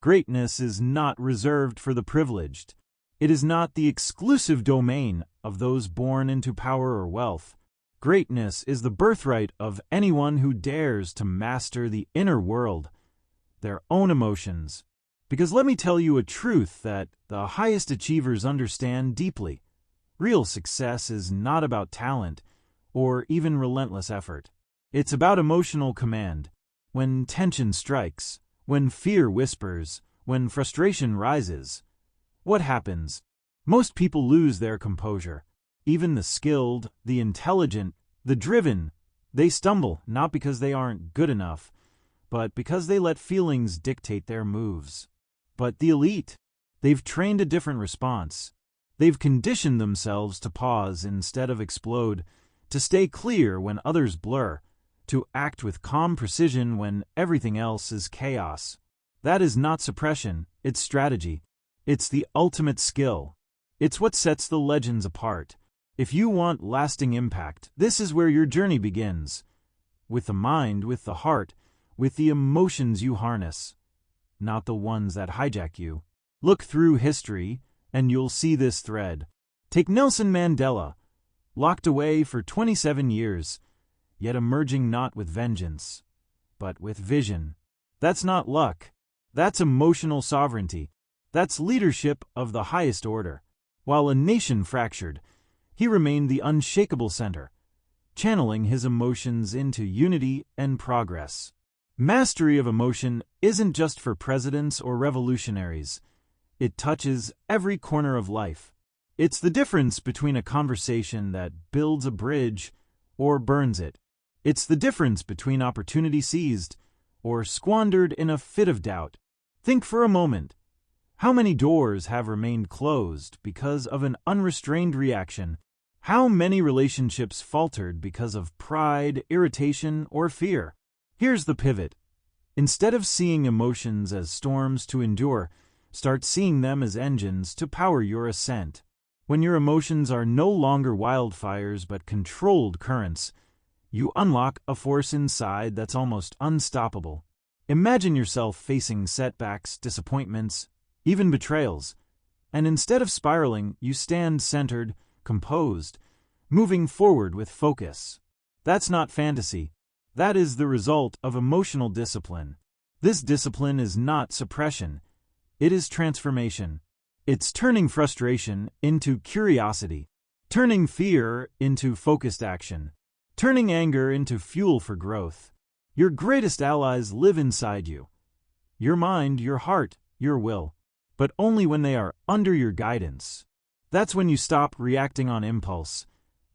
Greatness is not reserved for the privileged. It is not the exclusive domain of those born into power or wealth. Greatness is the birthright of anyone who dares to master the inner world, their own emotions. Because let me tell you a truth that the highest achievers understand deeply. Real success is not about talent or even relentless effort. It's about emotional command. When tension strikes, when fear whispers, when frustration rises, what happens? Most people lose their composure. Even the skilled, the intelligent, the driven, they stumble not because they aren't good enough, but because they let feelings dictate their moves. But the elite, they've trained a different response. They've conditioned themselves to pause instead of explode, to stay clear when others blur, to act with calm precision when everything else is chaos. That is not suppression, it's strategy. It's the ultimate skill. It's what sets the legends apart. If you want lasting impact, this is where your journey begins. With the mind, with the heart, with the emotions you harness, not the ones that hijack you. Look through history, and you'll see this thread. Take Nelson Mandela, locked away for 27 years, yet emerging not with vengeance, but with vision. That's not luck. That's emotional sovereignty. That's leadership of the highest order. While a nation fractured, he remained the unshakable center, channeling his emotions into unity and progress. Mastery of emotion isn't just for presidents or revolutionaries. It touches every corner of life. It's the difference between a conversation that builds a bridge or burns it. It's the difference between opportunity seized or squandered in a fit of doubt. Think for a moment. How many doors have remained closed because of an unrestrained reaction? How many relationships faltered because of pride, irritation, or fear? Here's the pivot. Instead of seeing emotions as storms to endure, start seeing them as engines to power your ascent. When your emotions are no longer wildfires but controlled currents, you unlock a force inside that's almost unstoppable. Imagine yourself facing setbacks, disappointments, even betrayals, and instead of spiraling, you stand centered, composed, moving forward with focus. That's not fantasy. That is the result of emotional discipline. This discipline is not suppression. It is transformation. It's turning frustration into curiosity, turning fear into focused action, turning anger into fuel for growth. Your greatest allies live inside you. Your mind, your heart, your will. But only when they are under your guidance. That's when you stop reacting on impulse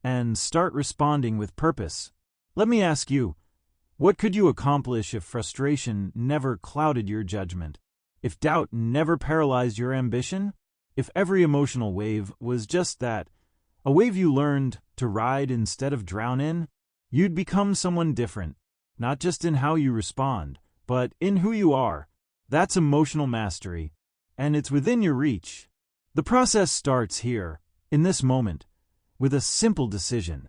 and start responding with purpose. Let me ask you, what could you accomplish if frustration never clouded your judgment? If doubt never paralyzed your ambition? If every emotional wave was just that, a wave you learned to ride instead of drown in? You'd become someone different, not just in how you respond, but in who you are. That's emotional mastery, and it's within your reach. The process starts here, in this moment, with a simple decision: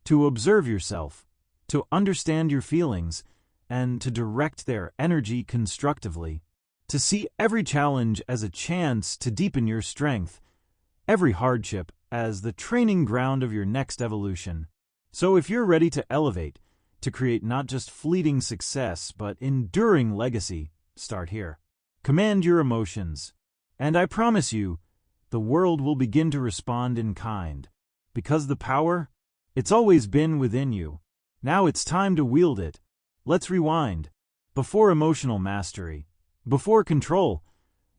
to observe yourself, to understand your feelings, and to direct their energy constructively. To see every challenge as a chance to deepen your strength, every hardship as the training ground of your next evolution. So if you're ready to elevate, to create not just fleeting success but enduring legacy, start here. Command your emotions, and I promise you, the world will begin to respond in kind. Because the power, it's always been within you. Now it's time to wield it. Let's rewind. Before emotional mastery, before control,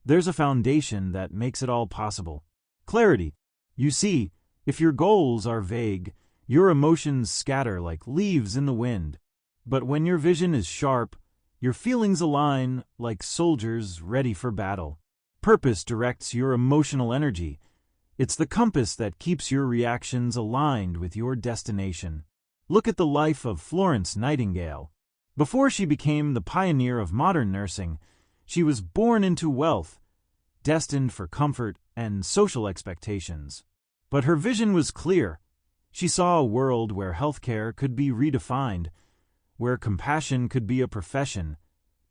there's a foundation that makes it all possible. Clarity. You see, if your goals are vague, your emotions scatter like leaves in the wind. But when your vision is sharp, your feelings align like soldiers ready for battle. Purpose directs your emotional energy. It's the compass that keeps your reactions aligned with your destination. Look at the life of Florence Nightingale. Before she became the pioneer of modern nursing, she was born into wealth, destined for comfort and social expectations. But her vision was clear. She saw a world where healthcare could be redefined, where compassion could be a profession,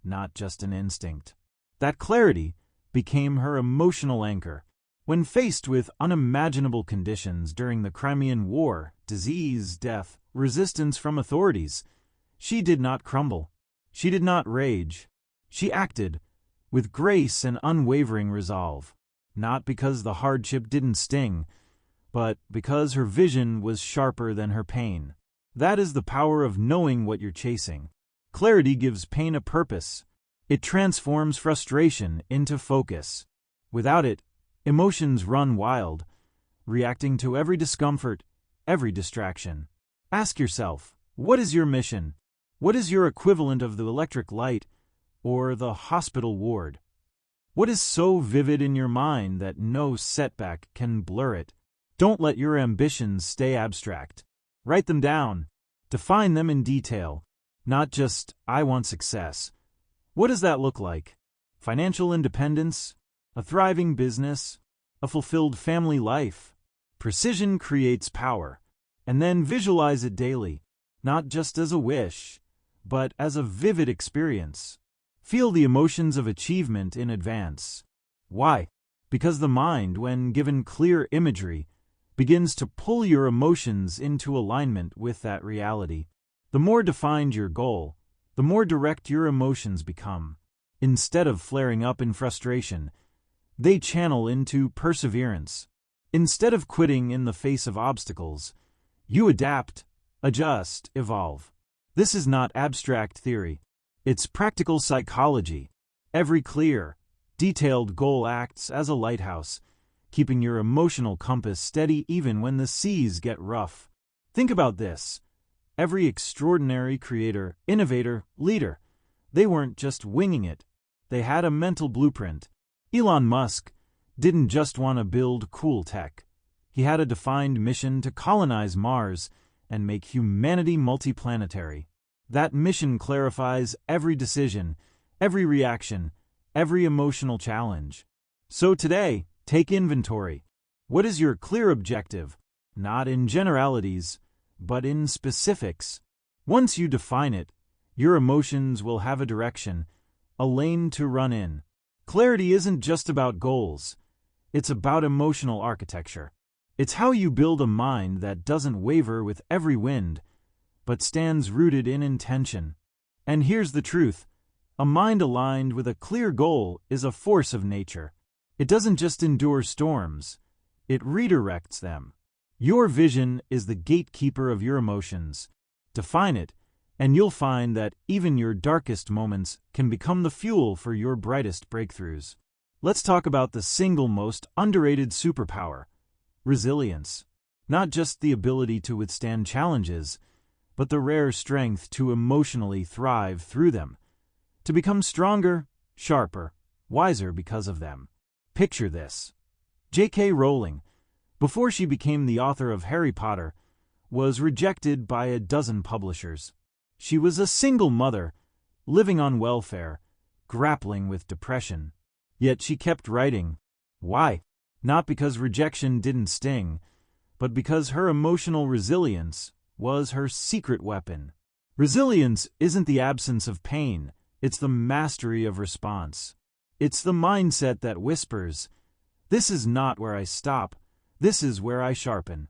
not just an instinct. That clarity became her emotional anchor. When faced with unimaginable conditions during the Crimean War, disease, death, resistance from authorities, she did not crumble. She did not rage. She acted with grace and unwavering resolve, not because the hardship didn't sting, but because her vision was sharper than her pain. That is the power of knowing what you're chasing. Clarity gives pain a purpose. It transforms frustration into focus. Without it, emotions run wild, reacting to every discomfort, every distraction. Ask yourself, what is your mission? What is your equivalent of the electric light or the hospital ward? What is so vivid in your mind that no setback can blur it? Don't let your ambitions stay abstract. Write them down. Define them in detail. Not just, I want success. What does that look like? Financial independence? A thriving business? A fulfilled family life? Precision creates power. And then visualize it daily, not just as a wish, but as a vivid experience. Feel the emotions of achievement in advance. Why? Because the mind, when given clear imagery, begins to pull your emotions into alignment with that reality. The more defined your goal, the more direct your emotions become. Instead of flaring up in frustration, they channel into perseverance. Instead of quitting in the face of obstacles, you adapt, adjust, evolve. This is not abstract theory. It's practical psychology. Every clear, detailed goal acts as a lighthouse, keeping your emotional compass steady even when the seas get rough. Think about this. Every extraordinary creator, innovator, leader, they weren't just winging it. They had a mental blueprint. Elon Musk didn't just want to build cool tech. He had a defined mission to colonize Mars and make humanity multiplanetary. That mission clarifies every decision, every reaction, every emotional challenge. So today, take inventory. What is your clear objective? Not in generalities, but in specifics. Once you define it, your emotions will have a direction, a lane to run in. Clarity isn't just about goals. It's about emotional architecture. It's how you build a mind that doesn't waver with every wind, but stands rooted in intention. And here's the truth. A mind aligned with a clear goal is a force of nature. It doesn't just endure storms, it redirects them. Your vision is the gatekeeper of your emotions. Define it, and you'll find that even your darkest moments can become the fuel for your brightest breakthroughs. Let's talk about the single most underrated superpower: resilience. Not just the ability to withstand challenges, but the rare strength to emotionally thrive through them, to become stronger, sharper, wiser because of them. Picture this. J.K. Rowling, before she became the author of Harry Potter, was rejected by a dozen publishers. She was a single mother, living on welfare, grappling with depression. Yet she kept writing. Why? Not because rejection didn't sting, but because her emotional resilience was her secret weapon. Resilience isn't the absence of pain, it's the mastery of response. It's the mindset that whispers, "This is not where I stop, this is where I sharpen."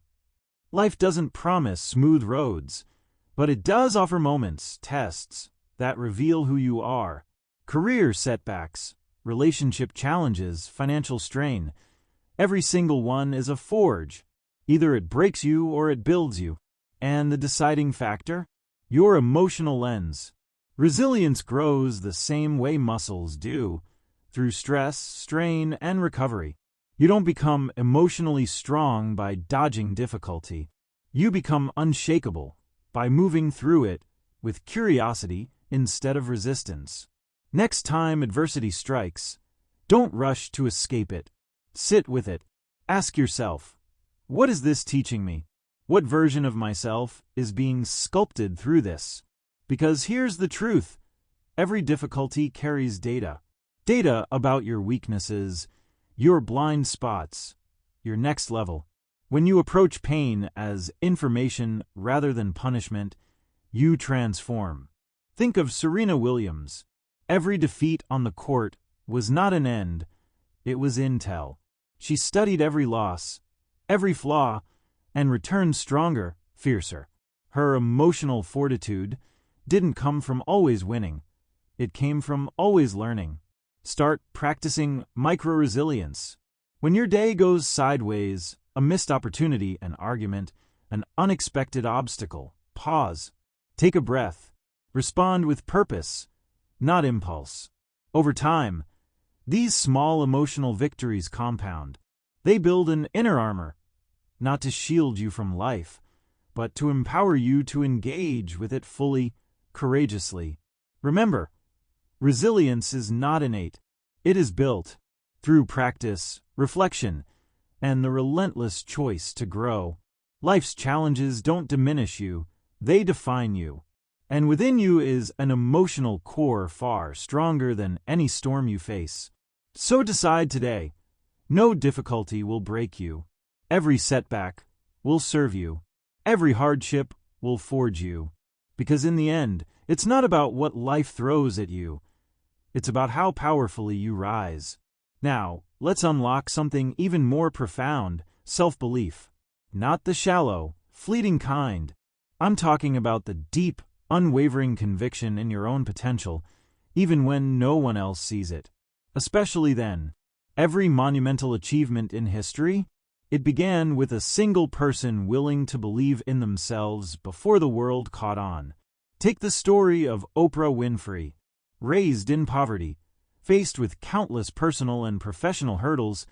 Life doesn't promise smooth roads, but it does offer moments, tests, that reveal who you are. Career setbacks, relationship challenges, financial strain. Every single one is a forge. Either it breaks you or it builds you. And the deciding factor? Your emotional lens. Resilience grows the same way muscles do, through stress, strain, and recovery. You don't become emotionally strong by dodging difficulty. You become unshakable by moving through it with curiosity instead of resistance. Next time adversity strikes, don't rush to escape it. Sit with it. Ask yourself, what is this teaching me? What version of myself is being sculpted through this? Because here's the truth. Every difficulty carries data. Data about your weaknesses, your blind spots, your next level. When you approach pain as information rather than punishment, you transform. Think of Serena Williams. Every defeat on the court was not an end, it was intel. She studied every loss, every flaw, and returned stronger, fiercer. Her emotional fortitude didn't come from always winning. It came from always learning. Start practicing micro-resilience. When your day goes sideways, a missed opportunity, an argument, an unexpected obstacle, pause. Take a breath. Respond with purpose, not impulse. Over time, these small emotional victories compound. They build an inner armor, not to shield you from life, but to empower you to engage with it fully, courageously. Remember, resilience is not innate. It is built through practice, reflection, and the relentless choice to grow. Life's challenges don't diminish you, they define you. And within you is an emotional core far stronger than any storm you face. So decide today. No difficulty will break you. Every setback will serve you. Every hardship will forge you. Because in the end, it's not about what life throws at you. It's about how powerfully you rise. Now, let's unlock something even more profound, self-belief. Not the shallow, fleeting kind. I'm talking about the deep, unwavering conviction in your own potential, even when no one else sees it. Especially then, every monumental achievement in history, it began with a single person willing to believe in themselves before the world caught on. Take the story of Oprah Winfrey. Raised in poverty, faced with countless personal and professional hurdles,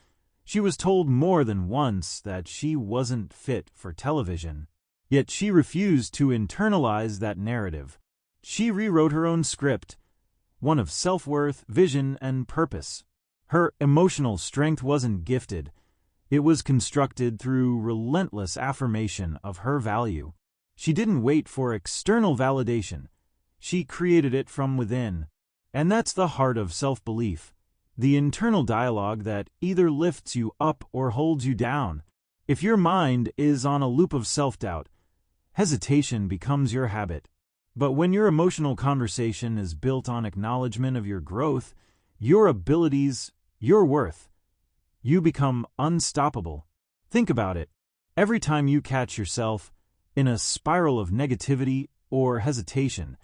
she was told more than once that she wasn't fit for television. Yet she refused to internalize that narrative. She rewrote her own script, one of self-worth, vision, and purpose. Her emotional strength wasn't gifted. It was constructed through relentless affirmation of her value. She didn't wait for external validation. She created it from within. And that's the heart of self-belief, the internal dialogue that either lifts you up or holds you down. If your mind is on a loop of self-doubt, hesitation becomes your habit. But when your emotional conversation is built on acknowledgement of your growth, your abilities, your worth, you become unstoppable. Think about it. Every time you catch yourself in a spiral of negativity or hesitation,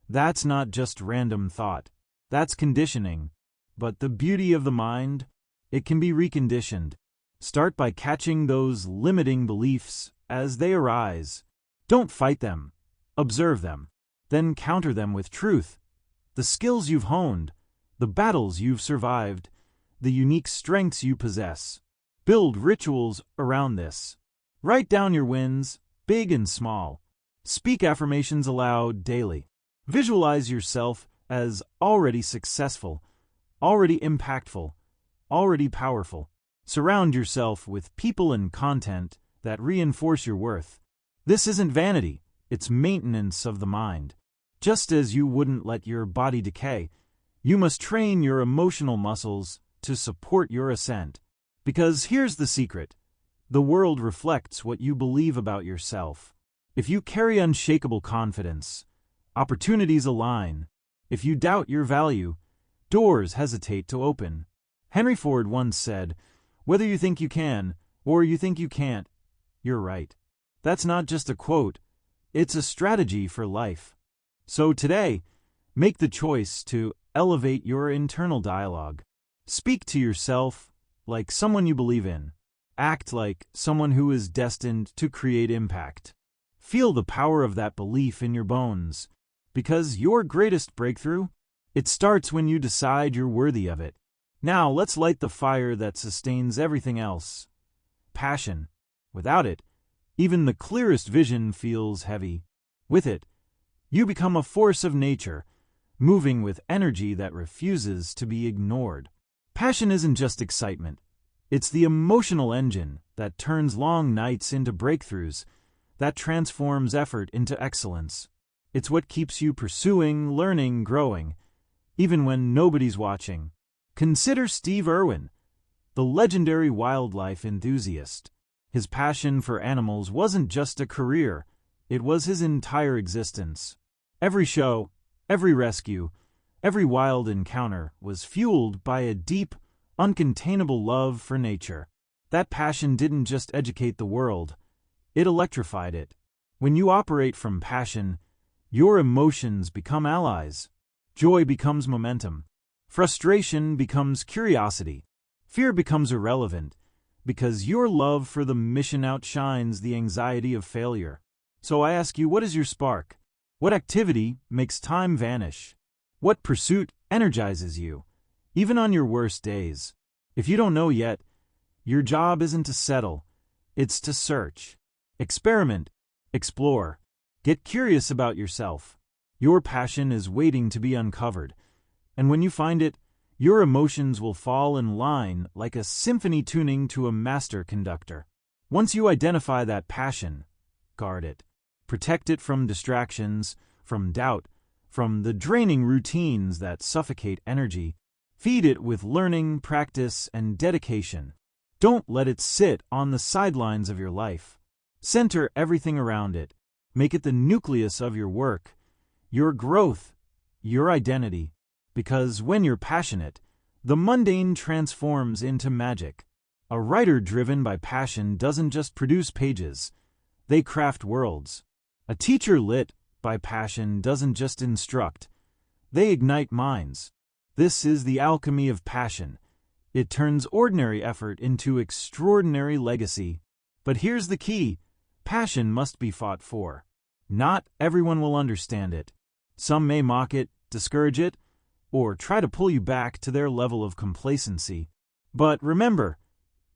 that's not just random thought. That's conditioning. But the beauty of the mind, it can be reconditioned. Start by catching those limiting beliefs as they arise. Don't fight them. Observe them. Then counter them with truth. The skills you've honed, the battles you've survived, the unique strengths you possess. Build rituals around this. Write down your wins, big and small. Speak affirmations aloud daily. Visualize yourself as already successful, already impactful, already powerful. Surround yourself with people and content that reinforce your worth. This isn't vanity, it's maintenance of the mind. Just as you wouldn't let your body decay, you must train your emotional muscles to support your ascent. Because here's the secret. The world reflects what you believe about yourself. If you carry unshakable confidence, opportunities align. If you doubt your value, doors hesitate to open. Henry Ford once said, "Whether you think you can or you think you can't, you're right." That's not just a quote, it's a strategy for life. So today, make the choice to elevate your internal dialogue. Speak to yourself like someone you believe in. Act like someone who is destined to create impact. Feel the power of that belief in your bones. Because your greatest breakthrough, it starts when you decide you're worthy of it. Now let's light the fire that sustains everything else. Passion. Without it, even the clearest vision feels heavy. With it, you become a force of nature, moving with energy that refuses to be ignored. Passion isn't just excitement. It's the emotional engine that turns long nights into breakthroughs, that transforms effort into excellence. It's what keeps you pursuing, learning, growing, even when nobody's watching. Consider Steve Irwin, the legendary wildlife enthusiast. His passion for animals wasn't just a career, it was his entire existence. Every show, every rescue, Every wild encounter was fueled by a deep, uncontainable love for nature. That passion didn't just educate the world, it electrified it. When you operate from passion, your emotions become allies. Joy becomes momentum. Frustration becomes curiosity. Fear becomes irrelevant, because your love for the mission outshines the anxiety of failure. So I ask you, what is your spark? What activity makes time vanish? What pursuit energizes you, even on your worst days? If you don't know yet, your job isn't to settle, it's to search. Experiment, explore, get curious about yourself. Your passion is waiting to be uncovered, and when you find it, your emotions will fall in line like a symphony tuning to a master conductor. Once you identify that passion, guard it. Protect it from distractions, from doubt, from the draining routines that suffocate energy. Feed it with learning, practice, and dedication. Don't let it sit on the sidelines of your life. Center everything around it. Make it the nucleus of your work, your growth, your identity. Because when you're passionate, the mundane transforms into magic. A writer driven by passion doesn't just produce pages, they craft worlds. A teacher lit by passion doesn't just instruct, they ignite minds. This is the alchemy of passion. It turns ordinary effort into extraordinary legacy. But here's the key: passion must be fought for. Not everyone will understand it. Some may mock it, discourage it, or try to pull you back to their level of complacency. But remember,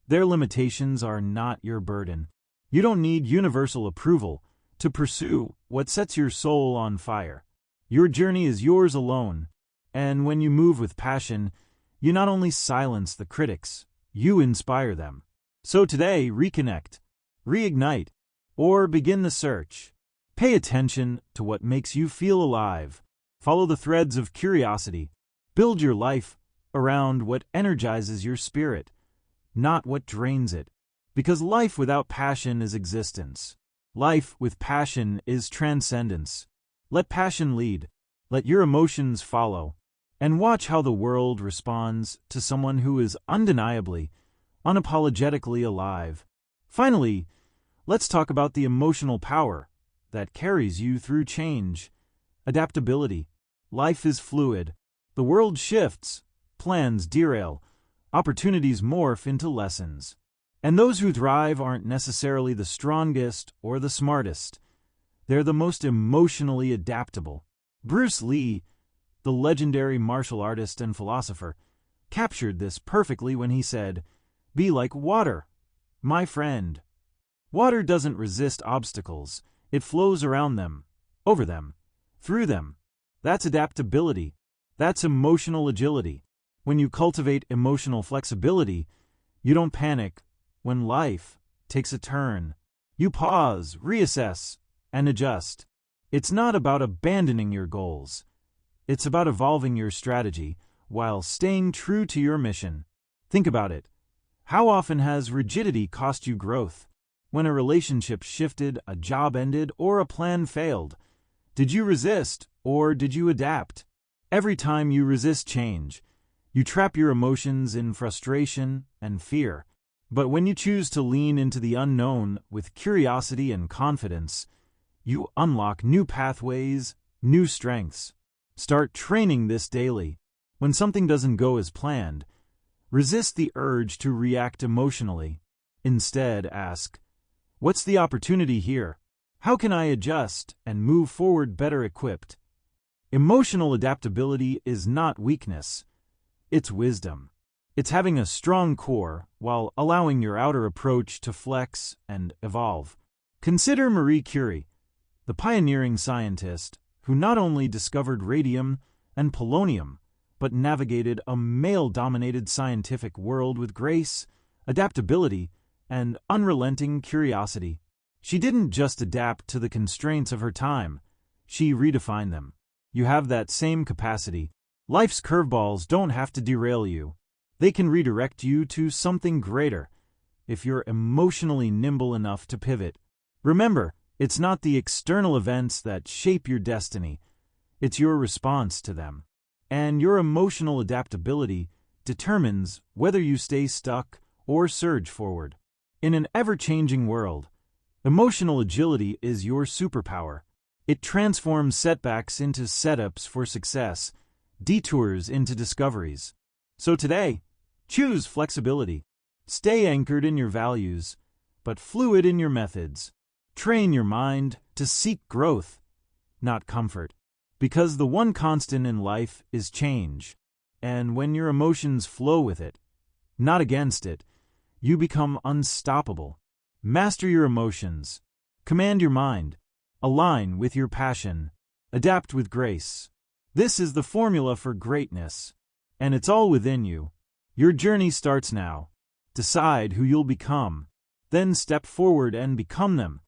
their limitations are not your burden. You don't need universal approval to pursue what sets your soul on fire. Your journey is yours alone, and when you move with passion, you not only silence the critics, you inspire them. So today, reconnect, reignite, or begin the search. Pay attention to what makes you feel alive. Follow the threads of curiosity. Build your life around what energizes your spirit, not what drains it. Because life without passion is existence. Life with passion is transcendence. Let passion lead. Let your emotions follow. And watch how the world responds to someone who is undeniably, unapologetically alive. Finally, let's talk about the emotional power that carries you through change. Adaptability. Life is fluid. The world shifts. Plans derail. Opportunities morph into lessons. And those who thrive aren't necessarily the strongest or the smartest. They're the most emotionally adaptable. Bruce Lee, the legendary martial artist and philosopher, captured this perfectly when he said, "Be like water, my friend." Water doesn't resist obstacles. It flows around them, over them, through them. That's adaptability. That's emotional agility. When you cultivate emotional flexibility, you don't panic when life takes a turn. You pause, reassess, and adjust. It's not about abandoning your goals. It's about evolving your strategy while staying true to your mission. Think about it. How often has rigidity cost you growth? When a relationship shifted, a job ended, or a plan failed, did you resist or did you adapt? Every time you resist change, you trap your emotions in frustration and fear. But when you choose to lean into the unknown with curiosity and confidence, you unlock new pathways, new strengths. Start training this daily. When something doesn't go as planned, resist the urge to react emotionally. Instead, ask, what's the opportunity here? How can I adjust and move forward better equipped? Emotional adaptability is not weakness. It's wisdom. It's having a strong core while allowing your outer approach to flex and evolve. Consider Marie Curie, the pioneering scientist who not only discovered radium and polonium, but navigated a male-dominated scientific world with grace, adaptability, and unrelenting curiosity. She didn't just adapt to the constraints of her time, she redefined them. You have that same capacity. Life's curveballs don't have to derail you. They can redirect you to something greater if you're emotionally nimble enough to pivot. Remember, it's not the external events that shape your destiny. It's your response to them. and your emotional adaptability determines whether you stay stuck or surge forward. In an ever-changing world, emotional agility is your superpower. It transforms setbacks into setups for success, detours into discoveries. So today, choose flexibility. Stay anchored in your values, but fluid in your methods. Train your mind to seek growth, not comfort. Because the one constant in life is change. And when your emotions flow with it, not against it, you become unstoppable. Master your emotions. Command your mind. Align with your passion. Adapt with grace. This is the formula for greatness, and it's all within you. Your journey starts now. Decide who you'll become, then step forward and become them.